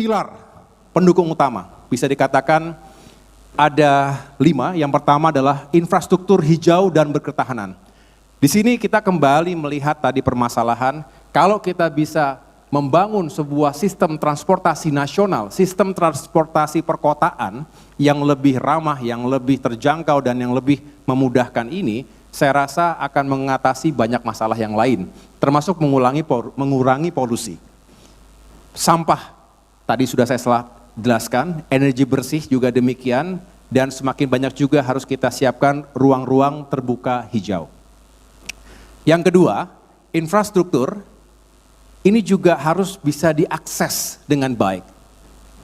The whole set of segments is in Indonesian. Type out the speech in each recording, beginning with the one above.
pilar pendukung utama. Bisa dikatakan ada 5. Yang pertama adalah infrastruktur hijau dan berketahanan. Di sini kita kembali melihat tadi permasalahan, kalau kita bisa membangun sebuah sistem transportasi nasional, sistem transportasi perkotaan yang lebih ramah, yang lebih terjangkau dan yang lebih memudahkan ini, saya rasa akan mengatasi banyak masalah yang lain, termasuk mengurangi polusi. Sampah, tadi sudah saya jelaskan, energi bersih juga demikian, dan semakin banyak juga harus kita siapkan ruang-ruang terbuka hijau. Yang kedua, infrastruktur, ini juga harus bisa diakses dengan baik,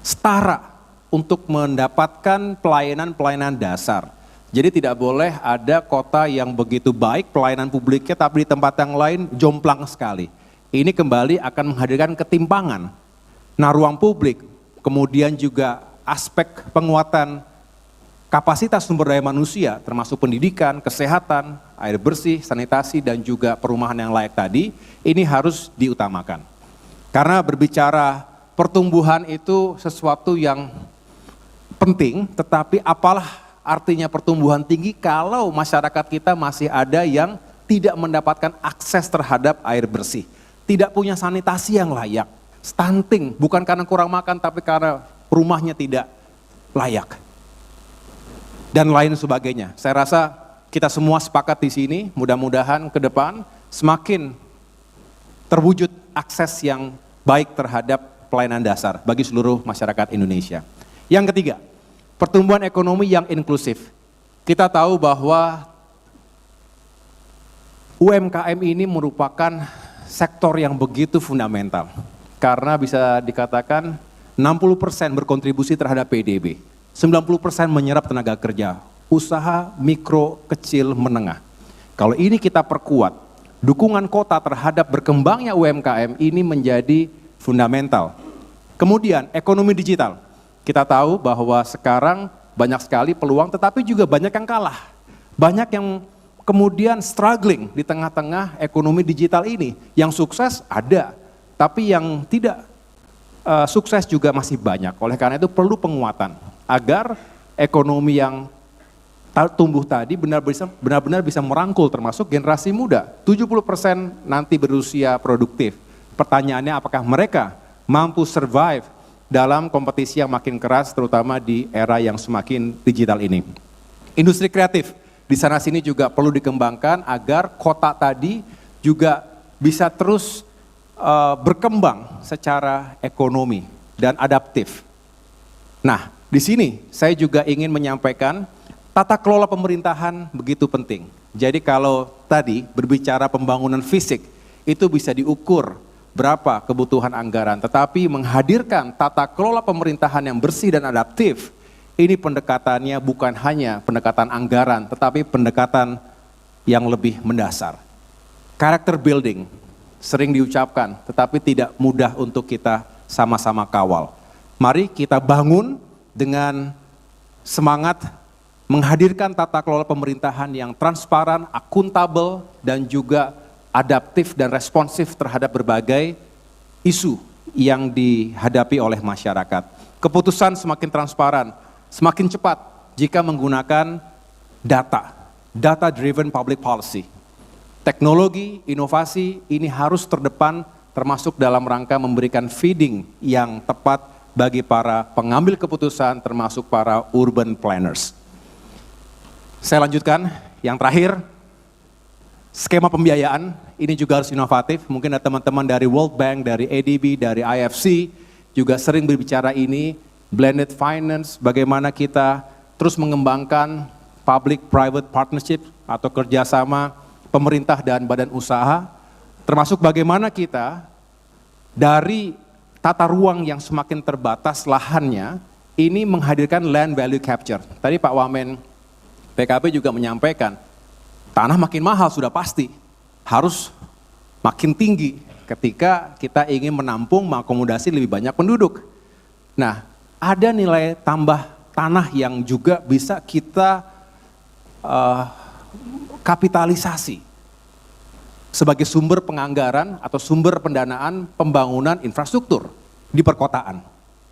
setara untuk mendapatkan pelayanan-pelayanan dasar. Jadi tidak boleh ada kota yang begitu baik pelayanan publiknya tapi di tempat yang lain jomplang sekali. Ini kembali akan menghadirkan ketimpangan. Nah, ruang publik, kemudian juga aspek penguatan kapasitas sumber daya manusia termasuk pendidikan, kesehatan, air bersih, sanitasi dan juga perumahan yang layak tadi, ini harus diutamakan. Karena berbicara pertumbuhan itu sesuatu yang penting, tetapi apalah artinya pertumbuhan tinggi kalau masyarakat kita masih ada yang tidak mendapatkan akses terhadap air bersih, tidak punya sanitasi yang layak, stunting, bukan karena kurang makan tapi karena rumahnya tidak layak, dan lain sebagainya. Saya rasa kita semua sepakat di sini, mudah-mudahan ke depan semakin terwujud akses yang baik terhadap pelayanan dasar bagi seluruh masyarakat Indonesia. Yang ketiga, pertumbuhan ekonomi yang inklusif. Kita tahu bahwa UMKM ini merupakan sektor yang begitu fundamental. Karena bisa dikatakan 60% berkontribusi terhadap PDB, 90% menyerap tenaga kerja, usaha mikro, kecil, menengah. Kalau ini kita perkuat, dukungan kota terhadap berkembangnya UMKM ini menjadi fundamental. Kemudian ekonomi digital. Kita tahu bahwa sekarang banyak sekali peluang tetapi juga banyak yang kalah. Banyak yang kemudian struggling di tengah-tengah ekonomi digital ini. Yang sukses ada, tapi yang tidak sukses juga masih banyak. Oleh karena itu perlu penguatan agar ekonomi yang tumbuh tadi benar-benar bisa merangkul termasuk generasi muda. 70% nanti berusia produktif. Pertanyaannya apakah mereka mampu survive dalam kompetisi yang makin keras, terutama di era yang semakin digital ini. Industri kreatif, di sana sini juga perlu dikembangkan agar kota tadi juga bisa terus berkembang secara ekonomi dan adaptif. Nah, di sini saya juga ingin menyampaikan tata kelola pemerintahan begitu penting. Jadi kalau tadi berbicara pembangunan fisik, itu bisa diukur berapa kebutuhan anggaran, tetapi menghadirkan tata kelola pemerintahan yang bersih dan adaptif, ini pendekatannya bukan hanya pendekatan anggaran, tetapi pendekatan yang lebih mendasar. Character building, sering diucapkan, tetapi tidak mudah untuk kita sama-sama kawal. Mari kita bangun dengan semangat menghadirkan tata kelola pemerintahan yang transparan, akuntabel, dan juga adaptif dan responsif terhadap berbagai isu yang dihadapi oleh masyarakat. Keputusan semakin transparan, semakin cepat jika menggunakan data driven public policy. Teknologi, inovasi ini harus terdepan termasuk dalam rangka memberikan feeding yang tepat bagi para pengambil keputusan termasuk para urban planners. Saya lanjutkan, yang terakhir, skema pembiayaan ini juga harus inovatif. Mungkin ada teman-teman dari World Bank, dari ADB, dari IFC juga sering berbicara ini, blended finance, bagaimana kita terus mengembangkan public-private partnership atau kerjasama pemerintah dan badan usaha, termasuk bagaimana kita dari tata ruang yang semakin terbatas lahannya, ini menghadirkan land value capture. Tadi Pak Wamen PKB juga menyampaikan, tanah makin mahal sudah pasti, harus makin tinggi ketika kita ingin menampung, mengakomodasi lebih banyak penduduk. Nah, ada nilai tambah tanah yang juga bisa kita kapitalisasi sebagai sumber penganggaran atau sumber pendanaan pembangunan infrastruktur di perkotaan.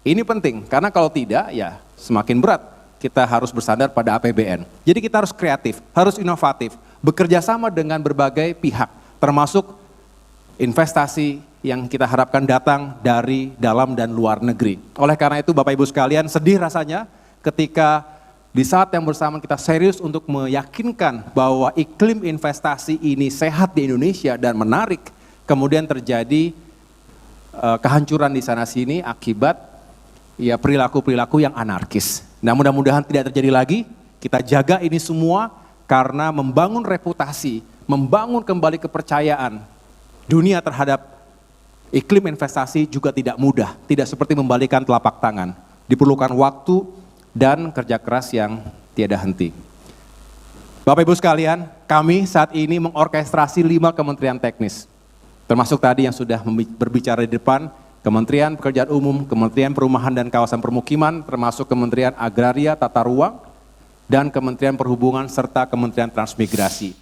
Ini penting, karena kalau tidak ya semakin berat kita harus bersandar pada APBN. Jadi kita harus kreatif, harus inovatif, bekerja sama dengan berbagai pihak, termasuk investasi yang kita harapkan datang dari dalam dan luar negeri. Oleh karena itu Bapak Ibu sekalian, sedih rasanya ketika di saat yang bersamaan kita serius untuk meyakinkan bahwa iklim investasi ini sehat di Indonesia dan menarik, kemudian terjadi kehancuran di sana sini akibat ya perilaku-perilaku yang anarkis. Nah, mudah-mudahan tidak terjadi lagi. Kita jaga ini semua karena membangun reputasi, membangun kembali kepercayaan dunia terhadap iklim investasi juga tidak mudah, tidak seperti membalikan telapak tangan. Diperlukan waktu dan kerja keras yang tiada henti. Bapak Ibu sekalian, kami saat ini mengorkestrasi 5 kementerian teknis. Termasuk tadi yang sudah berbicara di depan, Kementerian Pekerjaan Umum, Kementerian Perumahan dan Kawasan Permukiman, termasuk Kementerian Agraria, Tata Ruang, dan Kementerian Perhubungan serta Kementerian Transmigrasi.